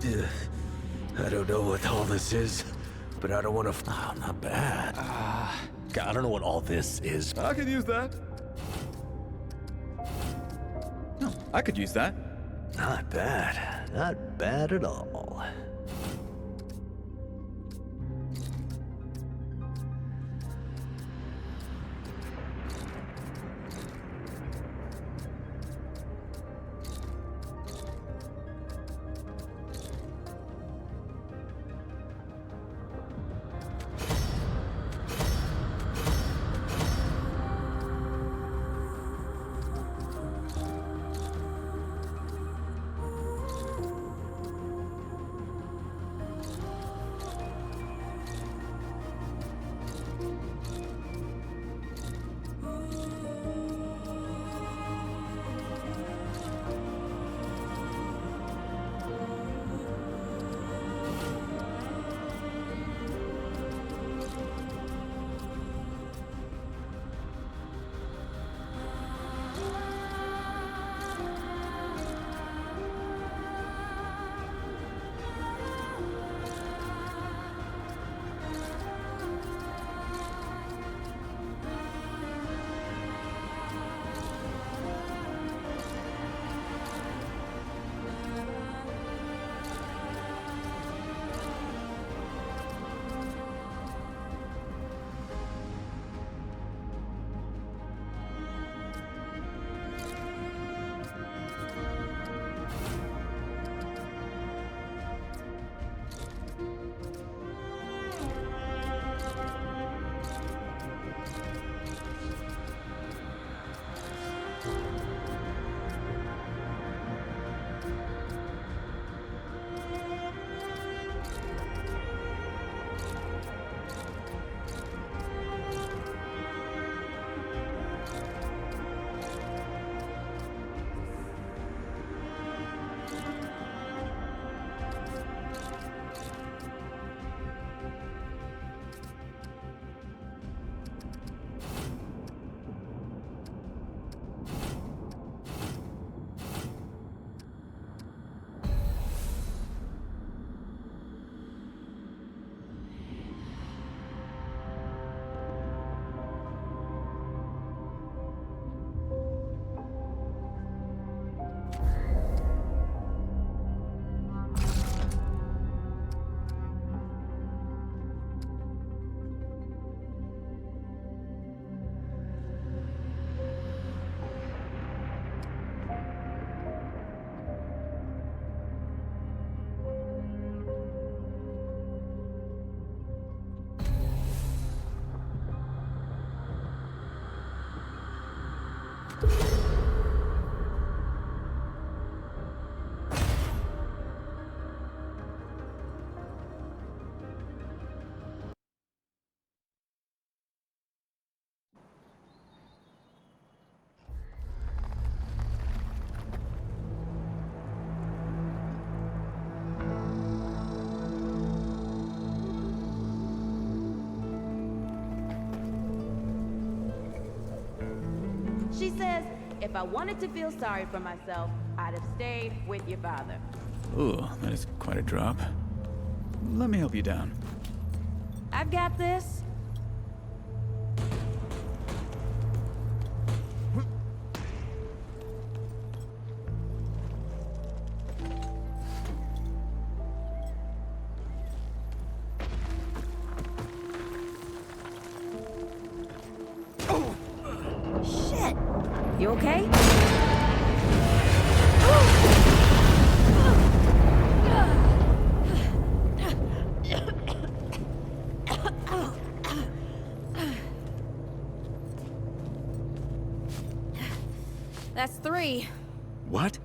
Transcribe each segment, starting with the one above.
I don't know what all this is, but I don't want to. Oh, not bad. God, I don't know what all this is. I could use that. No, I could use that. Not bad. Not bad at all. She says, if I wanted to feel sorry for myself, I'd have stayed with your father. Ooh, that is quite a drop. Let me help you down. I've got this. Shit! You okay? That's 3. What?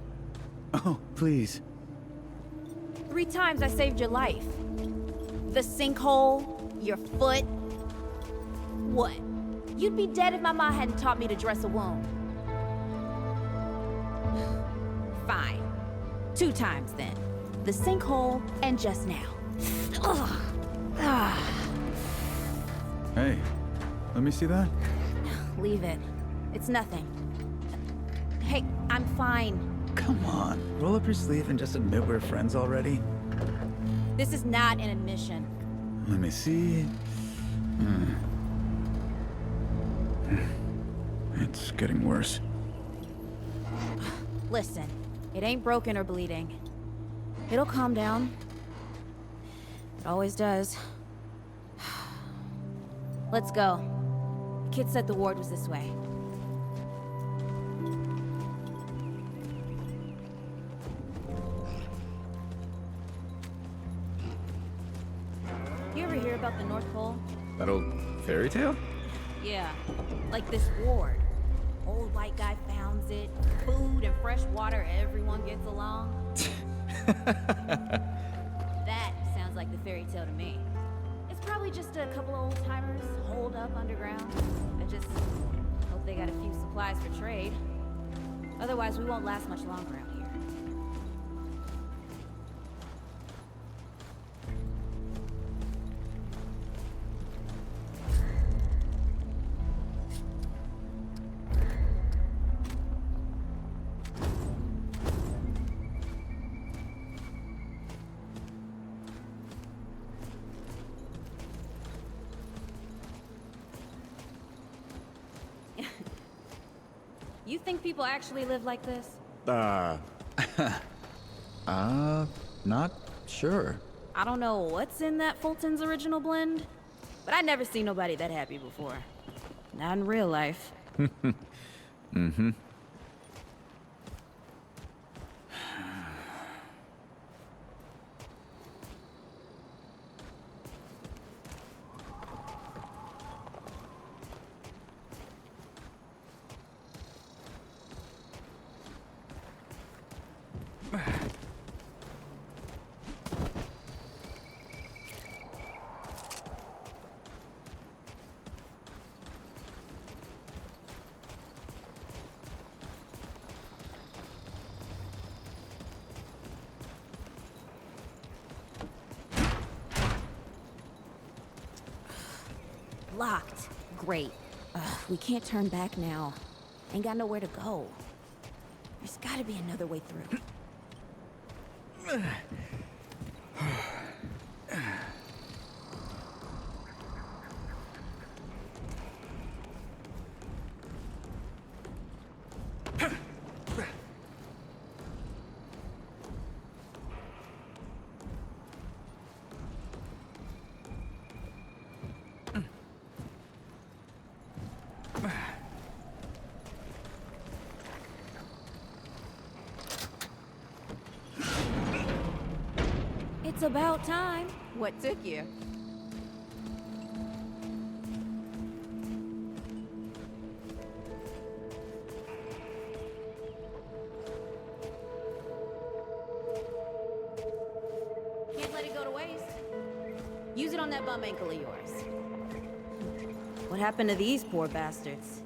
Oh, please. 3 times I saved your life. The sinkhole, your foot. What? You'd be dead if my mom hadn't taught me to dress a wound. Fine. 2 times then. The sinkhole and just now. Ugh. Hey, let me see that. Leave it. It's nothing. Hey, I'm fine. Come on, roll up your sleeve and just admit we're friends already. This is not an admission. Let me see. It's getting worse. Listen, it ain't broken or bleeding. It'll calm down. It always does. Let's go. The kid said the ward was this way. You ever hear about the North Pole? That old fairy tale? Yeah, like this ward. Old white guy founds it. Food and fresh water, everyone gets along. That sounds like the fairy tale to me. It's probably just a couple of old-timers holed up underground. I just hope they got a few supplies for trade. Otherwise, we won't last much longer out here. You think people actually live like this? Not sure. I don't know what's in that Fulton's original blend, but I never seen nobody that happy before. Not in real life. Mm-hmm. Locked. Great. We can't turn back now. Ain't got nowhere to go. There's gotta be another way through. It's about time. What took you? Can't let it go to waste. Use it on that bum ankle of yours. What happened to these poor bastards?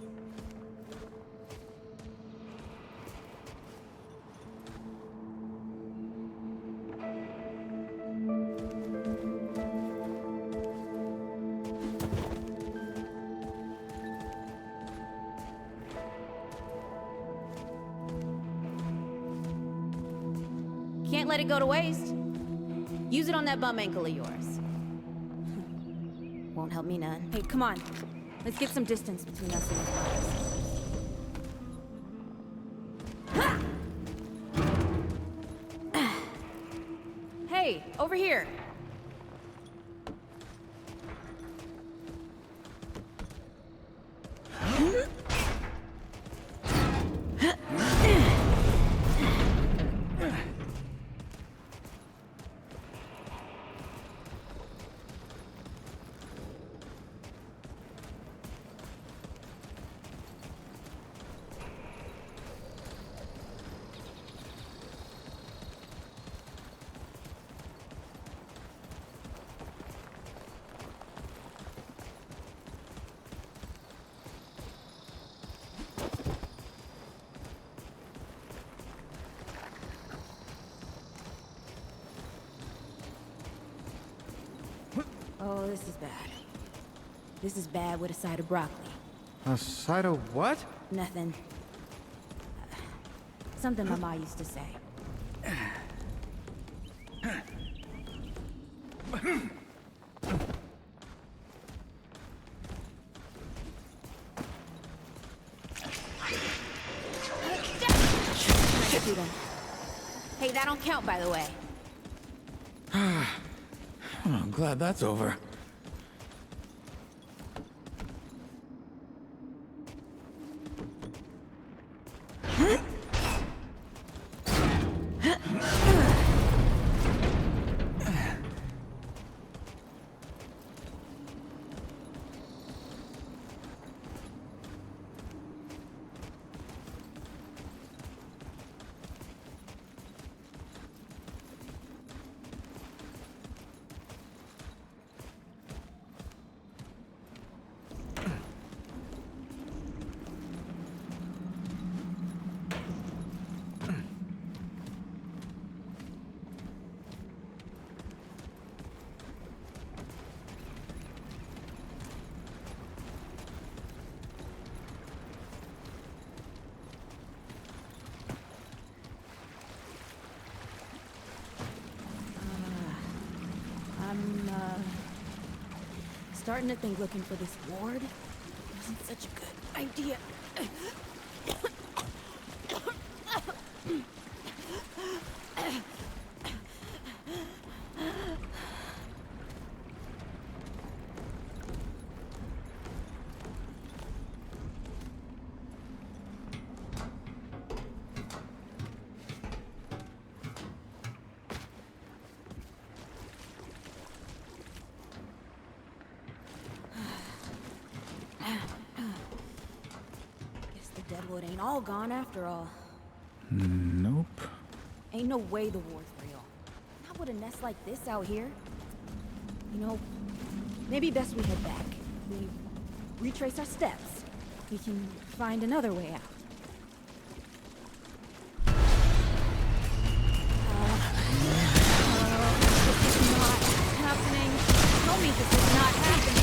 Can't let it go to waste. Use it on that bum ankle of yours. Won't help me none. Hey, come on. Let's get some distance between us and the fires. Hey, over here. Oh, this is bad. This is bad with a side of broccoli. A side of what? Nothing. Something my ma used to say. Hey, that don't count, by the way. Oh, I'm glad that's over. Starting to think looking for this ward wasn't such a good idea. Deadwood ain't all gone after all. Nope. Ain't no way the war's real. Not with a nest like this out here. You know, maybe best we head back. We retrace our steps. We can find another way out. This is not happening. Tell me this is not happening.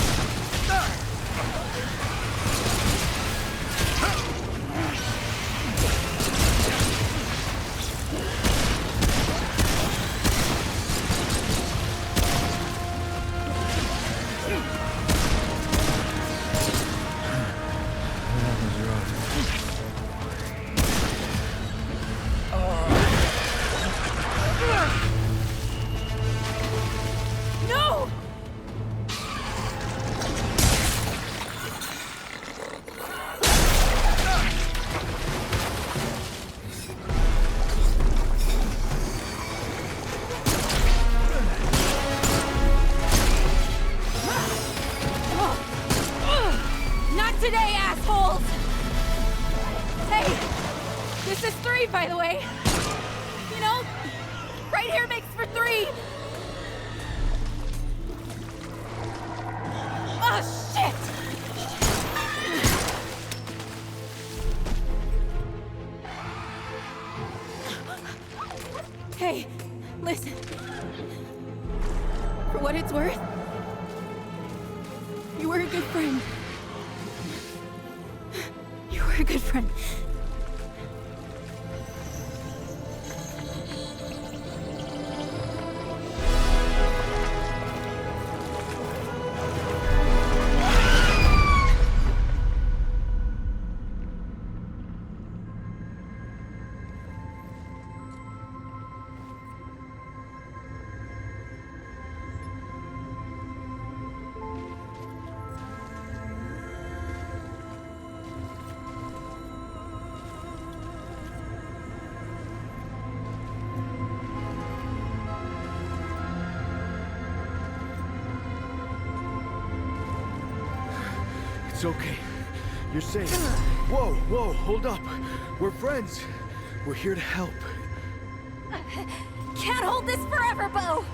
Today, assholes! Hey, this is 3, by the way. You know, right here makes for 3. Oh, shit! Hey, listen. For what it's worth, you were a good friend. We're a good friend. It's okay. You're safe. Whoa, whoa, hold up. We're friends. We're here to help. Can't hold this forever, Bo!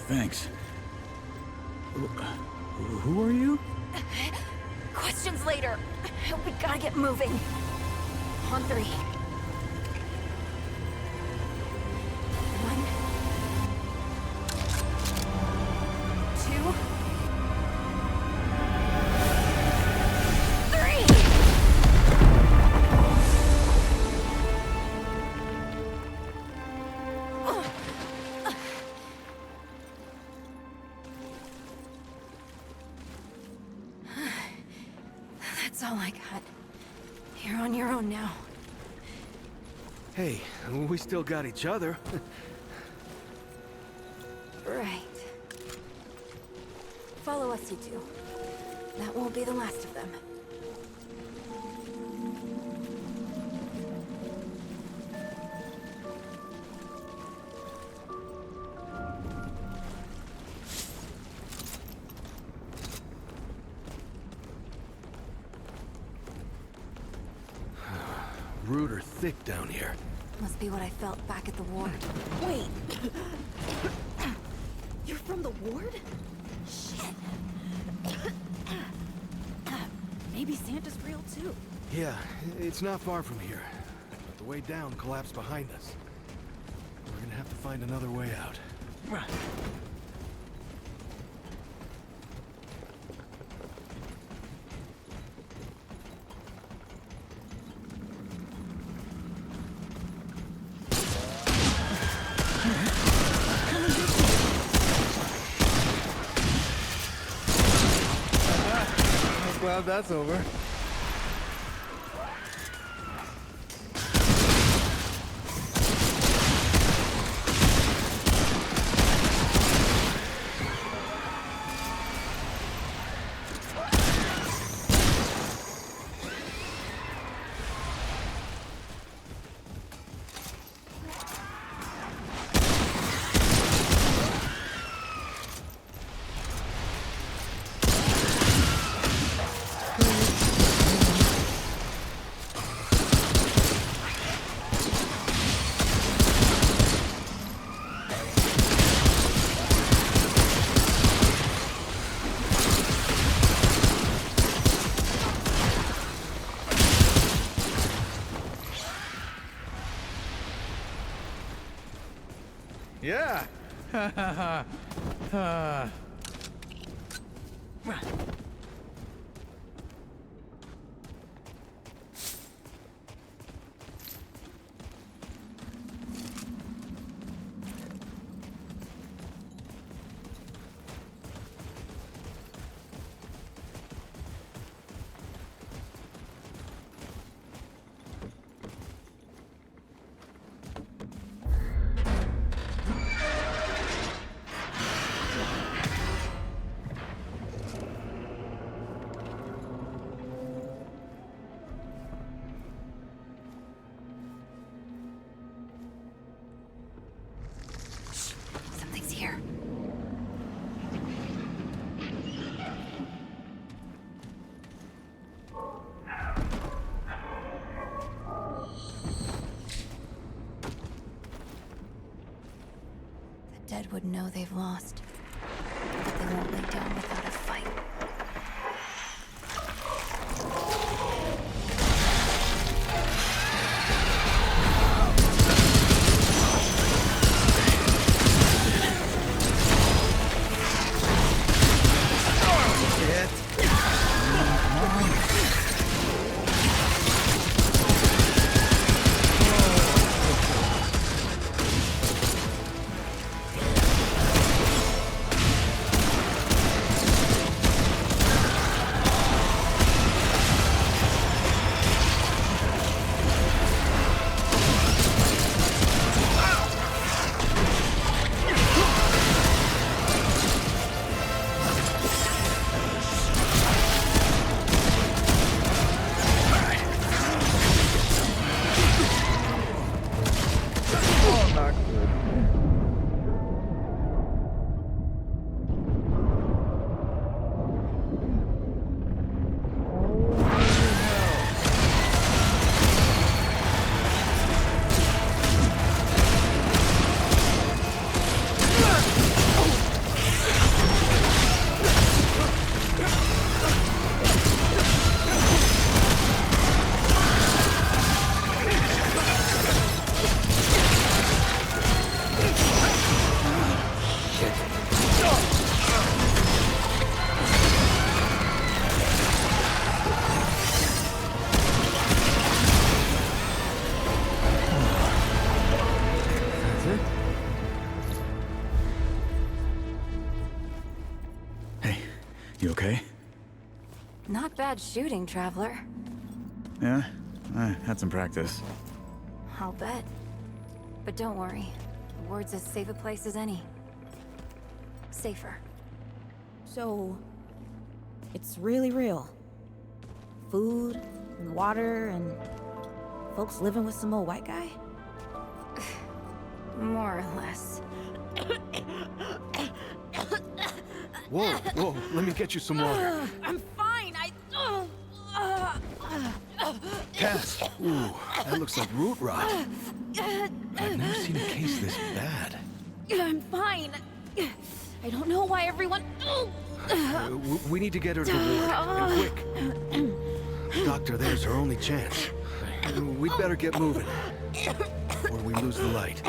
Thanks. Who are you? Questions later. We gotta get moving. On 3. That's all I got. You're on your own now. Hey, we still got each other. Right. Follow us, you two. That won't be the last of them. Root are thick down here. Must be what I felt back at the ward. Wait! You're from the ward? Shit. Maybe Santa's real too. Yeah, it's not far from here. But the way down collapsed behind us. We're gonna have to find another way out. Glad that's over. Yeah. Something's here. The dead would know they've lost, but they won't lay down without a fight. Hey, you okay? Not bad shooting, Traveler. Yeah, I had some practice. I'll bet. But don't worry. The ward's as safe a place as any. Safer. So, it's really real. Food and water and folks living with some old white guy? More or less. Whoa, whoa, let me get you some water. I'm fine. Cass! Ooh, that looks like root rot. I've never seen a case this bad. I'm fine. I don't know why everyone. We need to get her to the ward, and quick. Doctor, there's her only chance. We'd better get moving, or we lose the light.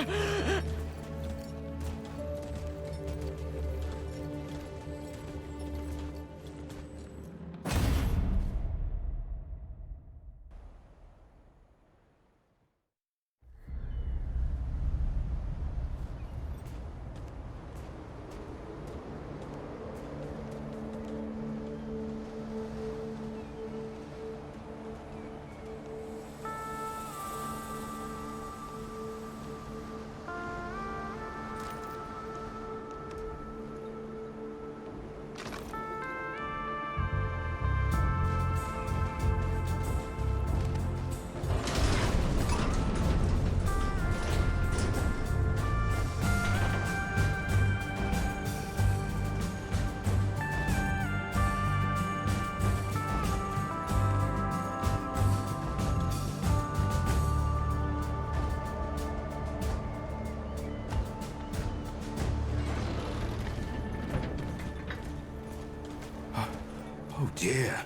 Oh dear.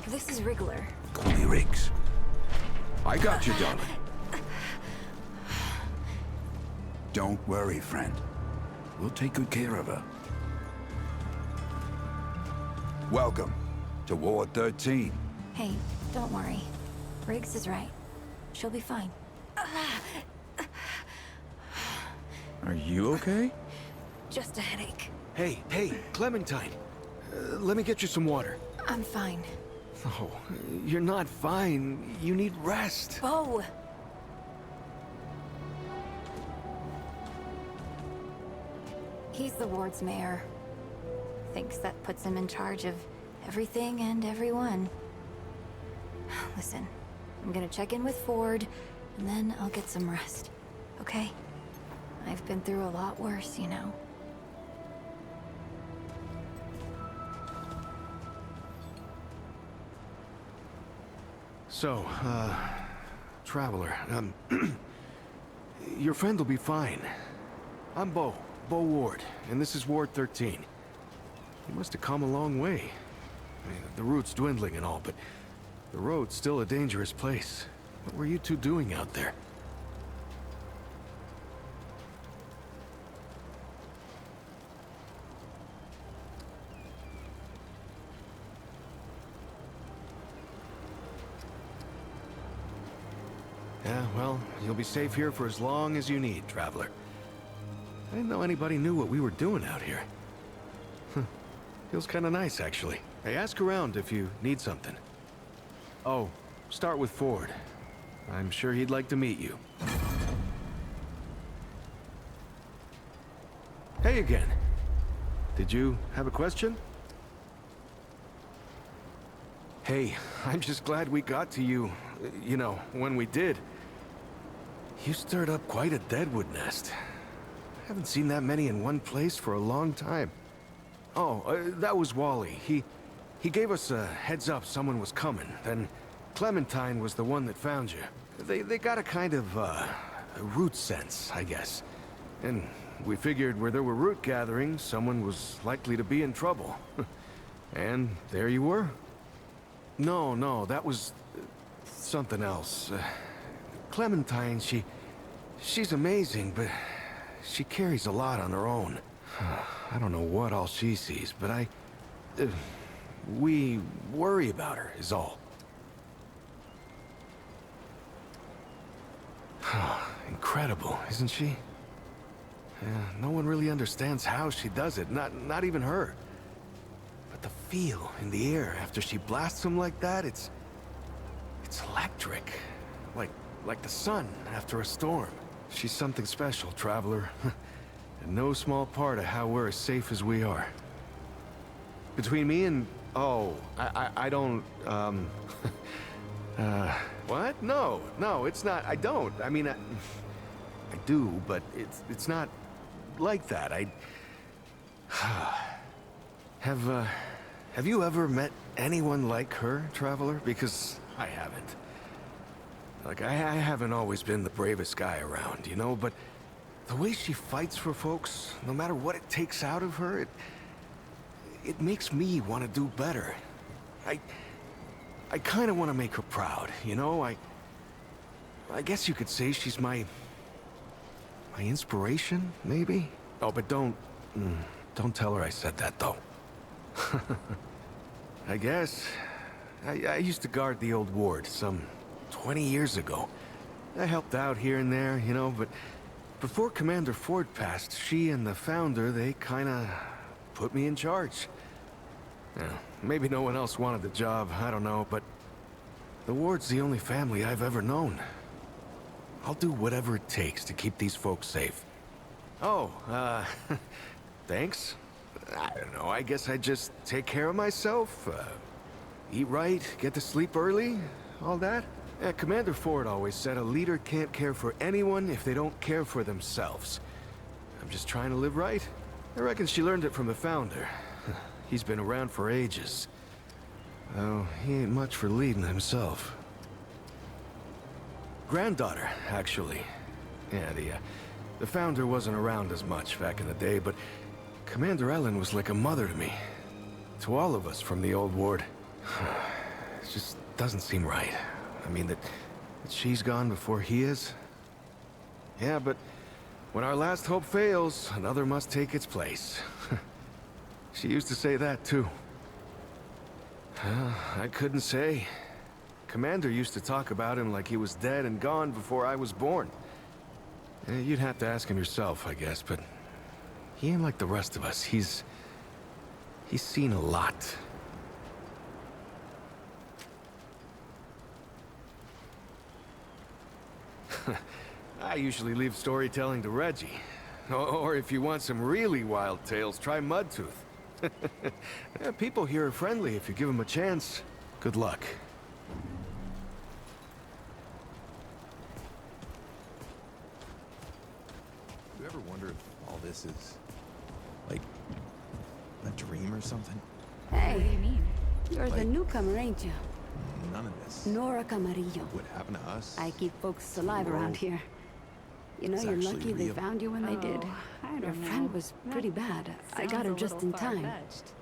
This is Wriggler. Call me Riggs. I got you, darling. Don't worry, friend. We'll take good care of her. Welcome to Ward 13. Hey, don't worry. Riggs is right. She'll be fine. Are you okay? Just a headache. Hey, Clementine. Let me get you some water. I'm fine. Oh, you're not fine. You need rest. Bo! He's the ward's mayor. Thinks that puts him in charge of everything and everyone. Listen, I'm gonna check in with Ford, and then I'll get some rest. Okay? I've been through a lot worse, you know. So, Traveler, your friend will be fine. I'm Bo Ward, and this is Ward 13. You must have come a long way. I mean, the route's dwindling and all, but the road's still a dangerous place. What were you two doing out there? Yeah, well, you'll be safe here for as long as you need, Traveler. I didn't know anybody knew what we were doing out here. Feels kind of nice, actually. Hey, ask around if you need something. Oh, start with Ford. I'm sure he'd like to meet you. Hey again. Did you have a question? Hey, I'm just glad we got to you, you know, when we did. You stirred up quite a deadwood nest. I haven't seen that many in one place for a long time. Oh, that was Wally. He gave us a heads up someone was coming. Then Clementine was the one that found you. They got a kind of, a root sense, I guess. And we figured where there were root gatherings, someone was likely to be in trouble. And there you were. No, that was something else. Clementine, she's amazing, but she carries a lot on her own. I don't know what all she sees, but we worry about her, is all. Incredible, isn't she? Yeah, no one really understands how she does it, not even her. But the feel in the air after she blasts them like that. It's electric. Like the sun after a storm. She's something special, Traveler. And no small part of how we're as safe as we are. Between me and... Oh, I don't, what? No, it's not. I don't. I mean, I do, but it's not like that. Have you ever met anyone like her, Traveler? Because I haven't. Like, I haven't always been the bravest guy around, you know, but the way she fights for folks, no matter what it takes out of her, it makes me want to do better. I kind of want to make her proud, you know? I guess you could say she's my inspiration, maybe? Oh, but don't tell her I said that, though. I guess. I used to guard the old ward some 20 years ago. I helped out here and there, you know, but before Commander Ford passed, she and the Founder, they kinda put me in charge. Yeah, maybe no one else wanted the job, I don't know, but the ward's the only family I've ever known. I'll do whatever it takes to keep these folks safe. Oh, thanks. I don't know, I guess I just take care of myself, eat right, get to sleep early, all that. Yeah, Commander Ford always said a leader can't care for anyone if they don't care for themselves. I'm just trying to live right. I reckon she learned it from the Founder. He's been around for ages. Oh, he ain't much for leading himself. Granddaughter, actually. Yeah, the Founder wasn't around as much back in the day, but Commander Ellen was like a mother to me. To all of us from the old ward. It just doesn't seem right. I mean, that she's gone before he is. Yeah, but when our last hope fails, another must take its place. She used to say that, too. I couldn't say. Commander used to talk about him like he was dead and gone before I was born. You'd have to ask him yourself, I guess, but he ain't like the rest of us. He's seen a lot. I usually leave storytelling to Reggie. Or if you want some really wild tales, try Mudtooth. Yeah, people here are friendly if you give them a chance. Good luck. You ever wonder if all this is, like, a dream or something? Hey, What do you mean? you're the Like- newcomer, ain't you? None of this Nora Camarillo. would happen to us. I keep folks alive around here. You know, It's you're actually lucky they real. found you when they did. Oh, I Your don't friend know. was pretty bad. I Sounds got her a just little in time. far-fetched.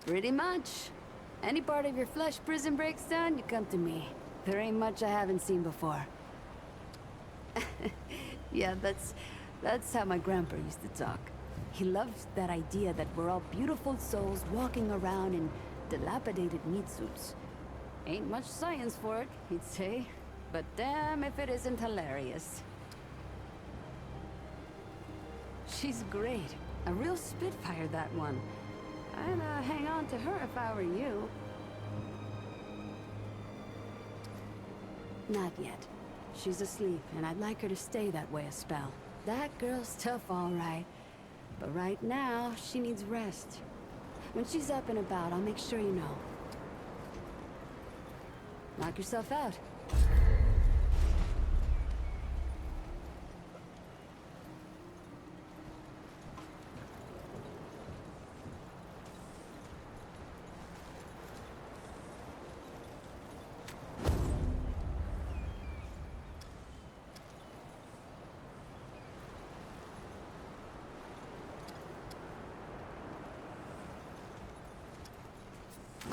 Pretty much. Any part of your flesh prison breaks down, you come to me. There ain't much I haven't seen before. Yeah, that's how my grandpa used to talk. He loved that idea that we're all beautiful souls walking around in dilapidated meat suits. Ain't much science for it, he'd say. But damn if it isn't hilarious. She's great. A real spitfire, that one. I'd hang on to her if I were you. Not yet. She's asleep, and I'd like her to stay that way a spell. That girl's tough, all right. But right now, she needs rest. When she's up and about, I'll make sure you know. Knock yourself out.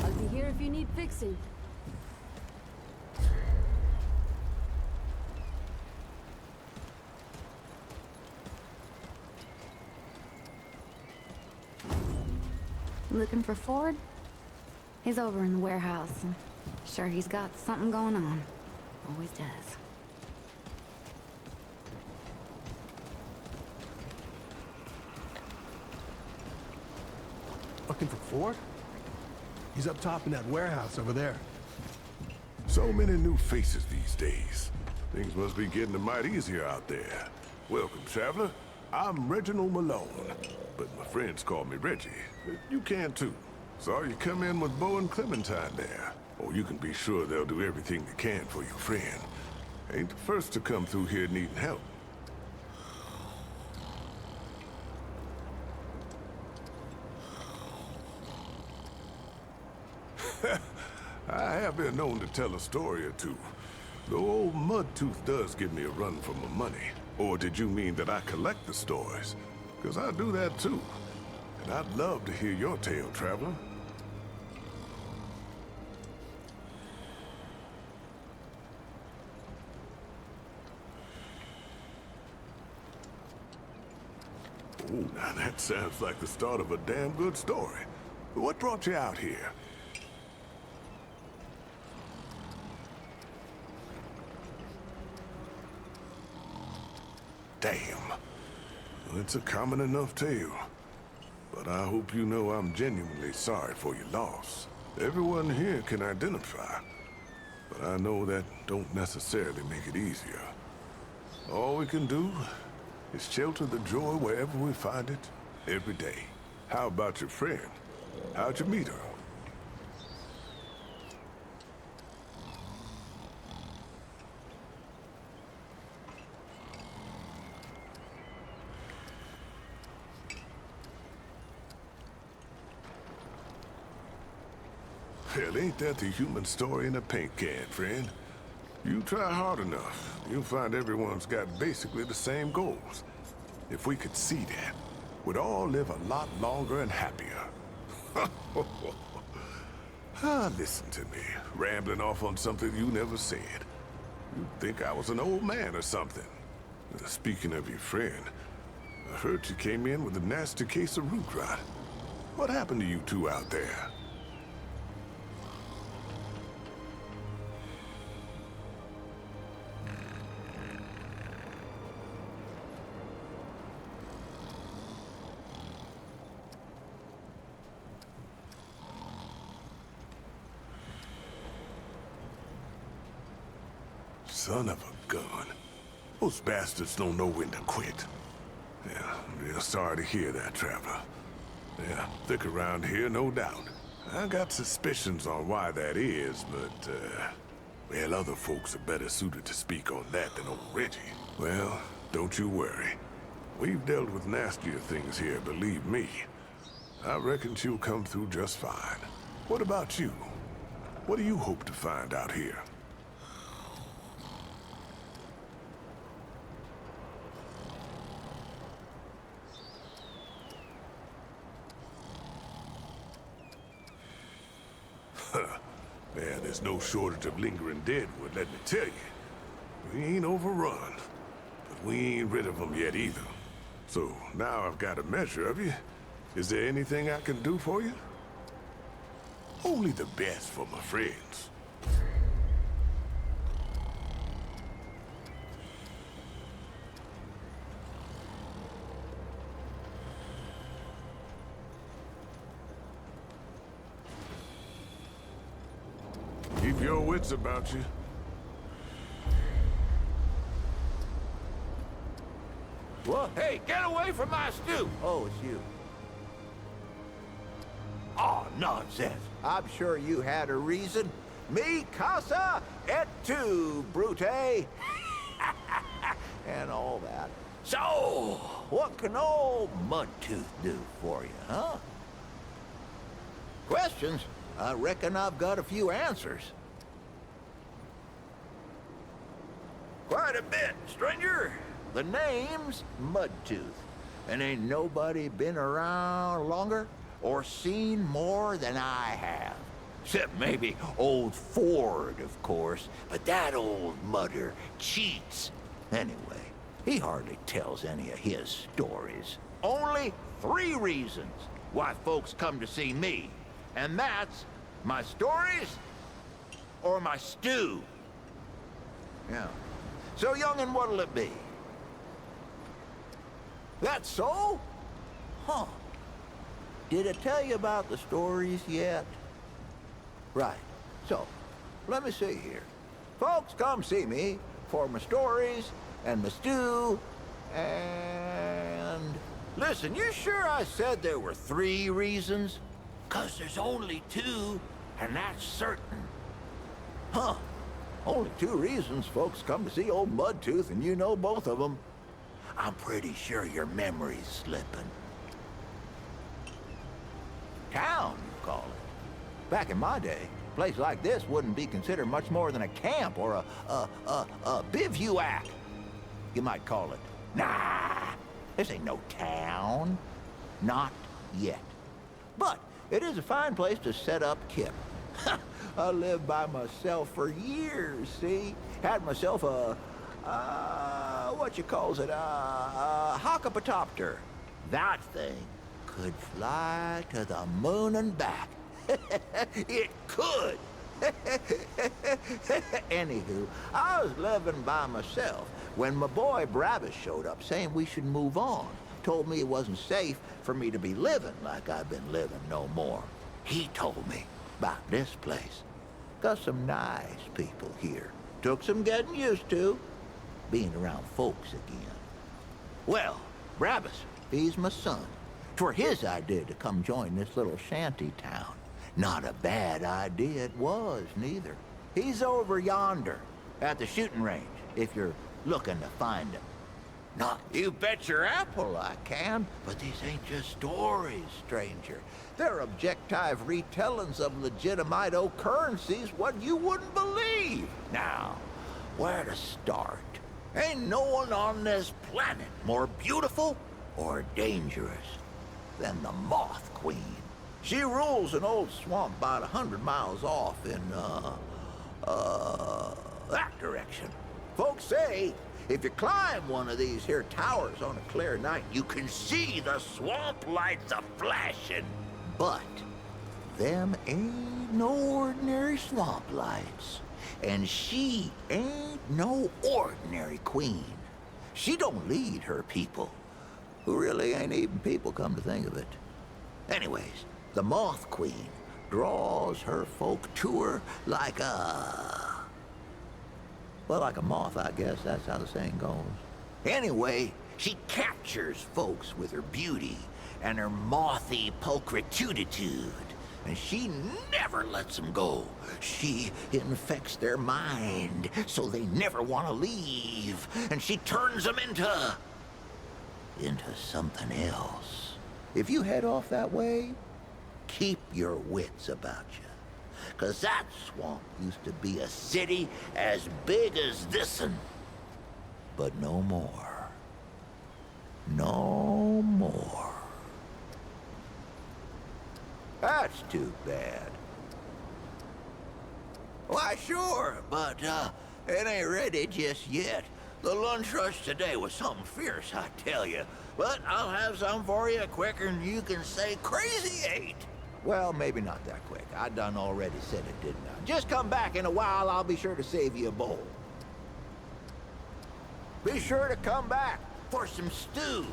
I'll be here if you need fixing. Looking for Ford? He's over in the warehouse. Sure, he's got something going on. Always does. Looking for Ford? He's up top in that warehouse over there. So many new faces these days. Things must be getting a mite easier out there. Welcome, traveler. I'm Reginald Malone, but my friends call me Reggie. You can too. Saw you come in with Bo and Clementine there. Oh, you can be sure they'll do everything they can for your friend. Ain't the first to come through here needing help. I have been known to tell a story or two. Though old Mudtooth does give me a run for my money. Or did you mean that I collect the stories? Because I do that too. And I'd love to hear your tale, traveler. Oh, now that sounds like the start of a damn good story. What brought you out here? Damn. Well, it's a common enough tale. But I hope you know I'm genuinely sorry for your loss. Everyone here can identify. But I know that don't necessarily make it easier. All we can do is shelter the joy wherever we find it, every day. How about your friend? How'd you meet her? Well, ain't that the human story in a paint can, friend? You try hard enough, you'll find everyone's got basically the same goals. If we could see that, we'd all live a lot longer and happier. Listen to me, rambling off on something you never said. You'd think I was an old man or something. Speaking of your friend, I heard you came in with a nasty case of root rot. What happened to you two out there? Son of a gun. Those bastards don't know when to quit. Yeah, I'm real sorry to hear that, traveler. Yeah, thick around here, no doubt. I got suspicions on why that is, but, well, other folks are better suited to speak on that than old Reggie. Well, don't you worry. We've dealt with nastier things here, believe me. I reckon she'll come through just fine. What about you? What do you hope to find out here? Yeah, there's no shortage of lingering deadwood, let me tell you. We ain't overrun, but we ain't rid of them yet either. So now I've got a measure of you. Is there anything I can do for you? Only the best for my friends. Keep your wits about you. What? Hey, get away from my stew! Oh, it's you. Oh, nonsense. I'm sure you had a reason. Mi casa et tu, Brute. And all that. So, what can old Mudtooth do for you, huh? Questions? I reckon I've got a few answers. Quite a bit, stranger. The name's Mudtooth, and ain't nobody been around longer or seen more than I have. Except maybe old Ford, of course, but that old mudder cheats. Anyway, he hardly tells any of his stories. Only 3 reasons why folks come to see me, and that's my stories or my stew. Yeah. So, young'un, what'll it be? That's so? Huh. Did I tell you about the stories yet? Right. So, let me see here. Folks come see me for my stories and my stew and... Listen, you sure I said there were 3 reasons? 'Cause there's only 2, and that's certain. Huh. Only 2 reasons folks come to see old Mudtooth, and you know both of them. I'm pretty sure your memory's slipping. Town, you call it. Back in my day, a place like this wouldn't be considered much more than a camp or a bivouac. You might call it. Nah, this ain't no town. Not yet. But it is a fine place to set up kip. I lived by myself for years, see? Had myself what you calls it, a hockapatopter. That thing could fly to the moon and back. It could. Anywho, I was living by myself when my boy Brabus showed up saying we should move on. Told me it wasn't safe for me to be living like I've been living no more. He told me about this place. Got some nice people here. Took some getting used to, being around folks again. Well, Brabus, he's my son. 'Twere his idea to come join this little shanty town. Not a bad idea it was, neither. He's over yonder, at the shooting range, if you're looking to find him. Now, you bet your apple I can, but these ain't just stories, stranger. They're objective retellings of legitimate occurrences what you wouldn't believe. Now, where to start? Ain't no one on this planet more beautiful or dangerous than the Moth Queen. She rules an old swamp about 100 miles off in, that direction. Folks say if you climb one of these here towers on a clear night, you can see the swamp lights a-flashing. But them ain't no ordinary swamp lights. And she ain't no ordinary queen. She don't lead her people, who really ain't even people, come to think of it. Anyways, the Moth Queen draws her folk to her like like a moth, I guess. That's how the saying goes. Anyway, she captures folks with her beauty and her mothy pulchrituditude. And she never lets them go. She infects their mind so they never want to leave. And she turns them into something else. If you head off that way, keep your wits about you. 'Cause that swamp used to be a city as big as this'n. But no more. No more. That's too bad. Why, sure, but it ain't ready just yet. The lunch rush today was something fierce, I tell you. But I'll have some for you quicker than you can say crazy eight. Well, maybe not that quick. I done already said it, didn't I? Just come back in a while, I'll be sure to save you a bowl. Be sure to come back for some stew.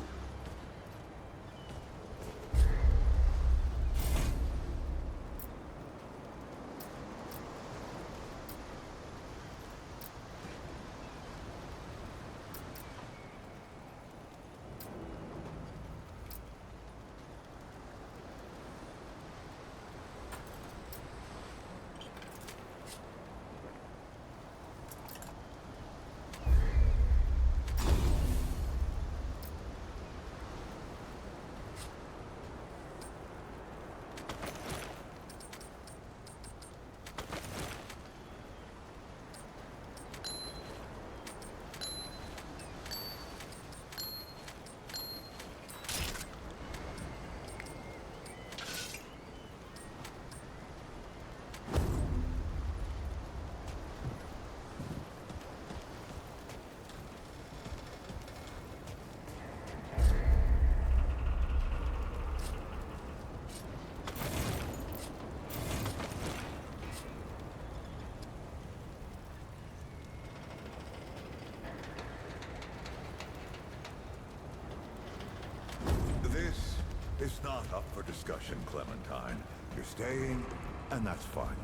for discussion, Clementine. You're staying, and that's final.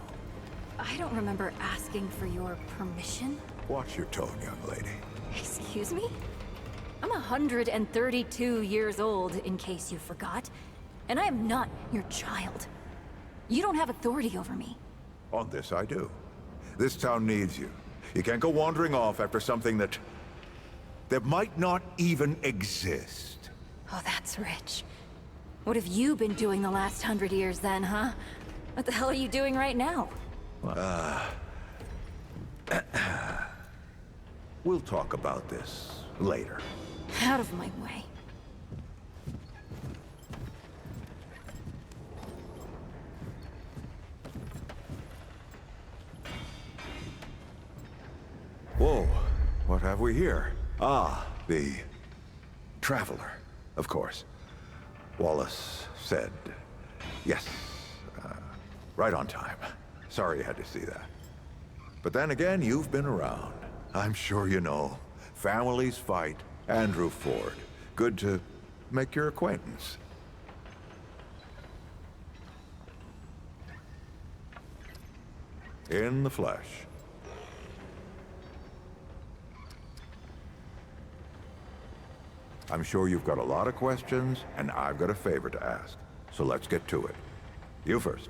I don't remember asking for your permission. Watch your tone, young lady. Excuse me? I'm 132 years old, in case you forgot. And I am not your child. You don't have authority over me. On this, I do. This town needs you. You can't go wandering off after something that might not even exist. Oh, that's rich. What have you been doing the last 100 years then, huh? What the hell are you doing right now? We'll talk about this later. Out of my way. Whoa, what have we here? Ah, the Traveler, of course. Wallace said yes, right on time. Sorry you had to see that. But then again, you've been around. I'm sure you know. Families fight. Andrew Ford. Good to make your acquaintance. In the flesh. I'm sure you've got a lot of questions, and I've got a favor to ask. So let's get to it. You first.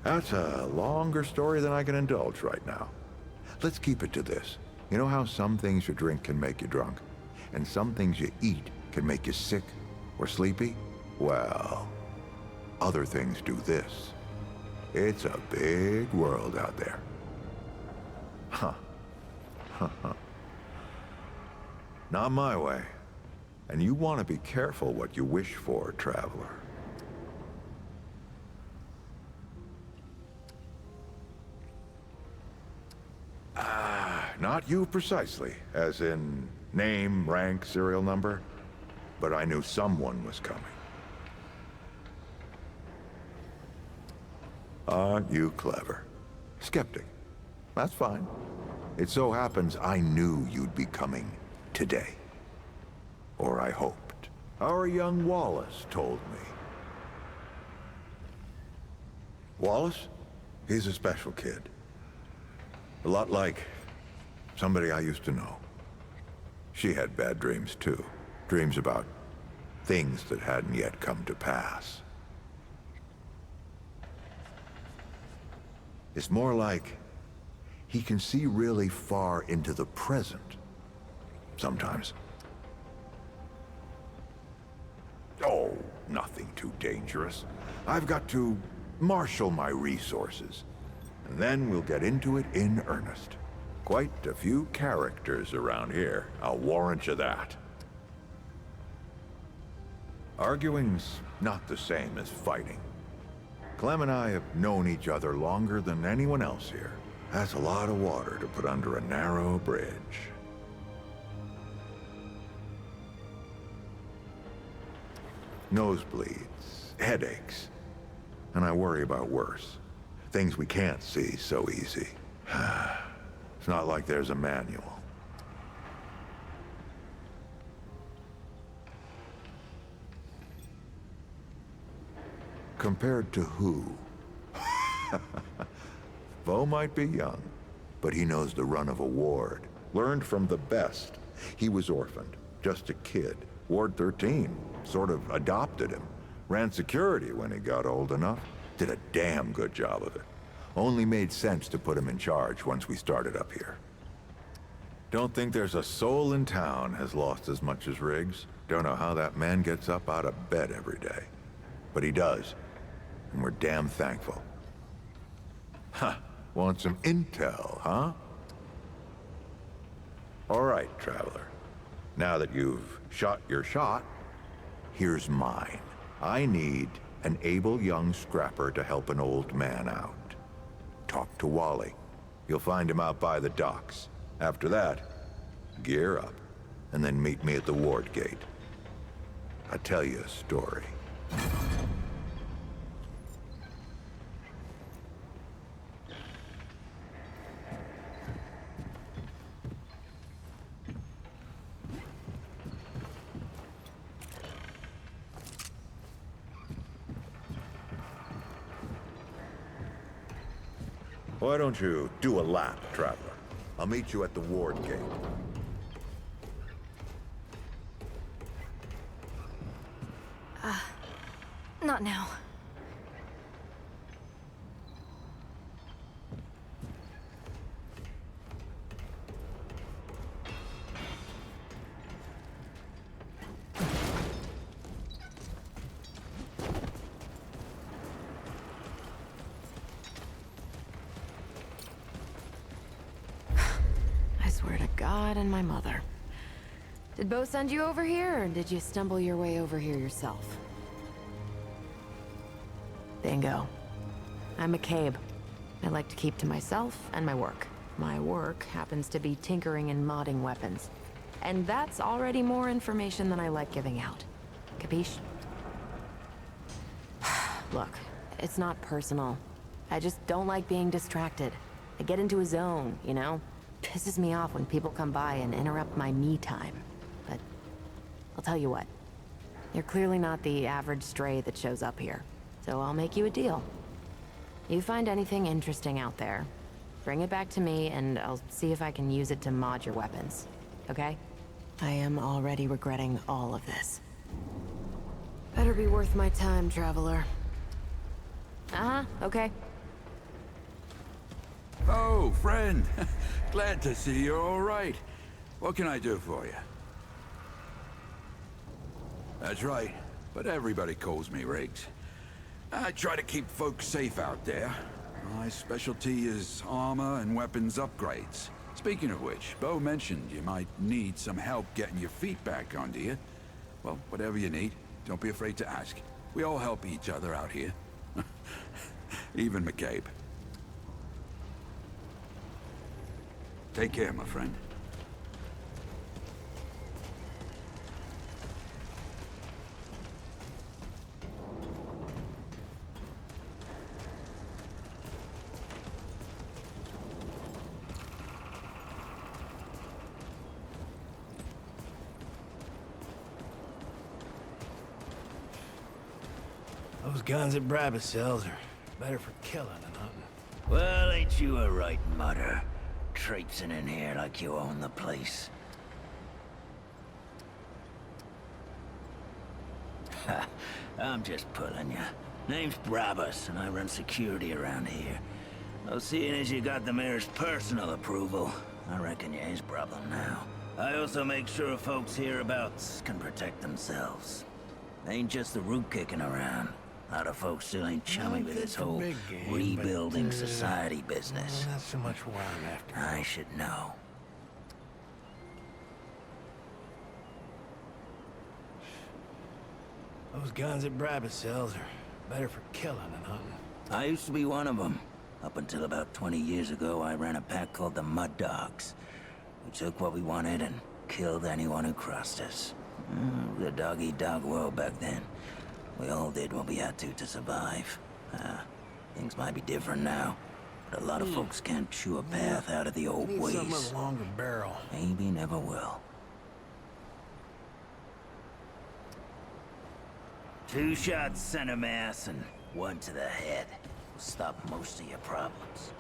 That's a longer story than I can indulge right now. Let's keep it to this. You know how some things you drink can make you drunk, and some things you eat can make you sick or sleepy? Well, other things do this. It's a big world out there. Huh. Not my way. And you want to be careful what you wish for, traveler. Not you precisely, as in name, rank, serial number, but I knew someone was coming. Aren't you clever? Skeptic. That's fine. It so happens I knew you'd be coming today. Or I hoped. Our young Wallace told me. Wallace? He's a special kid. A lot like somebody I used to know. She had bad dreams too. Dreams about things that hadn't yet come to pass. It's more like he can see really far into the present. Sometimes. Oh, nothing too dangerous. I've got to marshal my resources. And then we'll get into it in earnest. Quite a few characters around here, I'll warrant you that. Arguing's not the same as fighting. Clem and I have known each other longer than anyone else here. That's a lot of water to put under a narrow bridge. Nosebleeds, headaches, and I worry about worse. Things we can't see so easy. It's not like there's a manual. Compared to who? Bo might be young, but he knows the run of a ward. Learned from the best. He was orphaned, just a kid. Ward 13 sort of adopted him. Ran security when he got old enough. Did a damn good job of it. Only made sense to put him in charge once we started up here. Don't think there's a soul in town has lost as much as Riggs. Don't know how that man gets up out of bed every day. But he does. And we're damn thankful. Huh. Want some intel, huh? All right, traveler. Now that you've shot your shot, here's mine. I need an able young scrapper to help an old man out. Talk to Wally. You'll find him out by the docks. After that, gear up, and then meet me at the ward gate. I'll tell you a story. Why don't you do a lap, traveler? I'll meet you at the ward gate. Not now. I swear to God and my mother. Did Bo send you over here, or did you stumble your way over here yourself? Bingo. I'm McCabe. I like to keep to myself and my work. My work happens to be tinkering and modding weapons. And that's already more information than I like giving out. Capiche? Look, it's not personal. I just don't like being distracted. I get into a zone, you know? Pisses me off when people come by and interrupt my me time. But I'll tell you what. You're clearly not the average stray that shows up here. So I'll make you a deal. You find anything interesting out there, bring it back to me and I'll see if I can use it to mod your weapons. Okay? I am already regretting all of this. Better be worth my time, traveler. Uh-huh, okay. Oh, friend. Glad to see you're all right. What can I do for you? That's right, but everybody calls me Riggs. I try to keep folks safe out there. My specialty is armor and weapons upgrades. Speaking of which, Bo mentioned you might need some help getting your feet back under you. Well, whatever you need, don't be afraid to ask. We all help each other out here. Even McCabe. Take care, my friend. Those guns that Brabus sells are better for killing than hunting. Well, ain't you a right mutter? Traipsing in here like you own the place. Ha, I'm just pulling you. Name's Brabus, and I run security around here. Well, seeing as you got the mayor's personal approval, I reckon you his problem now. I also make sure folks hereabouts can protect themselves. Ain't just the root kicking around. A lot of folks still ain't chummy with this whole rebuilding society business. Not so much what I'm after. I should know. Those guns that Brabus sells are better for killing than hunting. I used to be one of them. Up until about 20 years ago, I ran a pack called the Mud Dogs. We took what we wanted and killed anyone who crossed us. It was a dog-eat-dog world back then. We all did what we had to survive. Things might be different now, but a lot of folks can't chew a path out of the old ways. Something with a longer barrel. Maybe never will. 2 shots center mass and 1 to the head. Will stop most of your problems.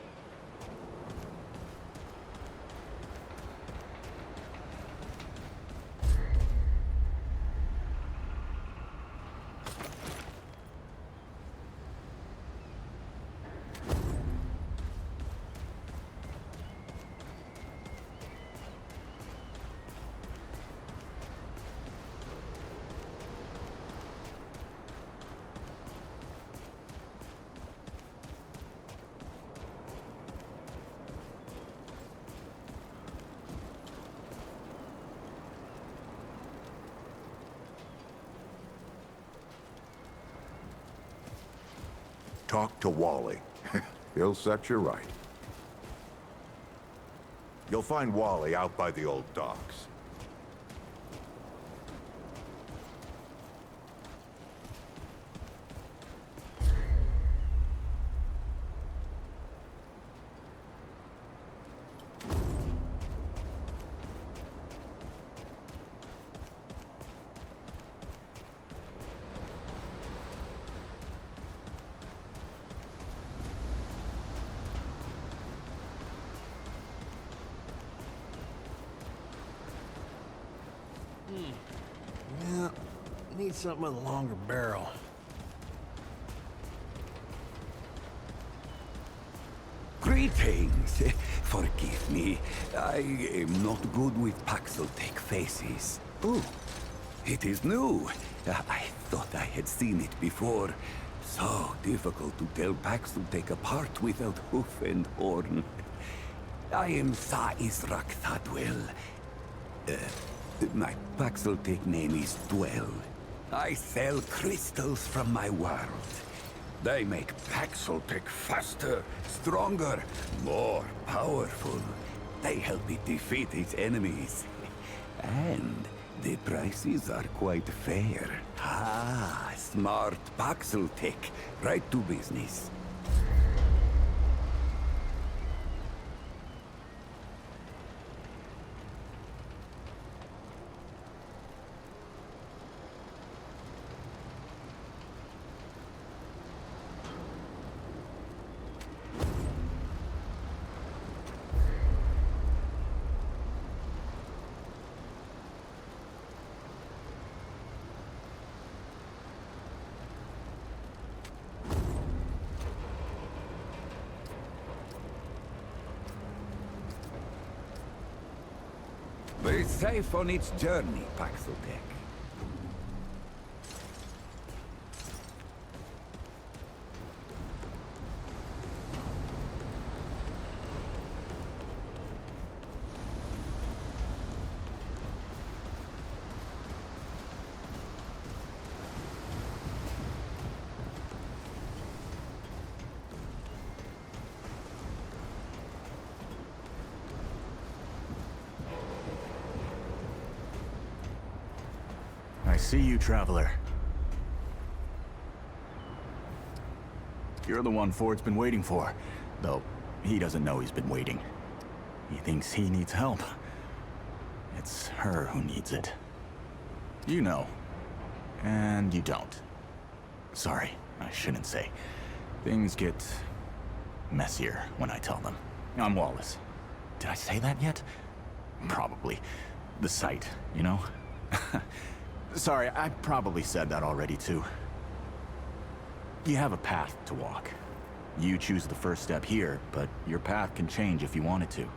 Talk to Wally. He'll set you right. You'll find Wally out by the old docks. need something with a longer barrel. Greetings. Forgive me. I am not good with Paxeltech faces. Oh, it is new. I thought I had seen it before. So difficult to tell Paxeltech apart without hoof and horn. I am Sa Israk Thadwell. My Paxeltech name is Dwell. I sell crystals from my world. They make Paxeltech faster, stronger, more powerful. They help it defeat its enemies. And the prices are quite fair. Ah, smart Paxeltech. Right to business. Be safe on its journey, Paxeltech. I see you, traveler. You're the one Ford's been waiting for. Though, he doesn't know he's been waiting. He thinks he needs help. It's her who needs it. You know. And you don't. Sorry, I shouldn't say. Things get messier when I tell them. I'm Wallace. Did I say that yet? Probably. The site, you know? Sorry, I probably said that already too. You have a path to walk. You choose the first step here, but your path can change if you wanted to.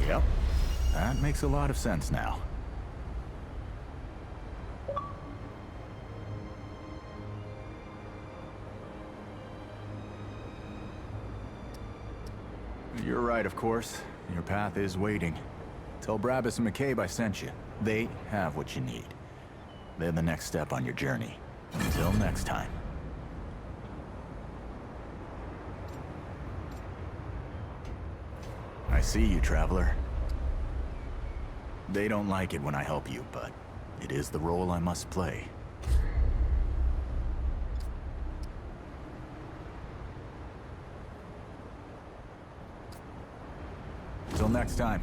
Yep. That makes a lot of sense now. You're right, of course. Your path is waiting. Tell Brabus and McCabe I sent you. They have what you need. They're the next step on your journey. Until next time. I see you, traveler. They don't like it when I help you, but it is the role I must play. Till next time.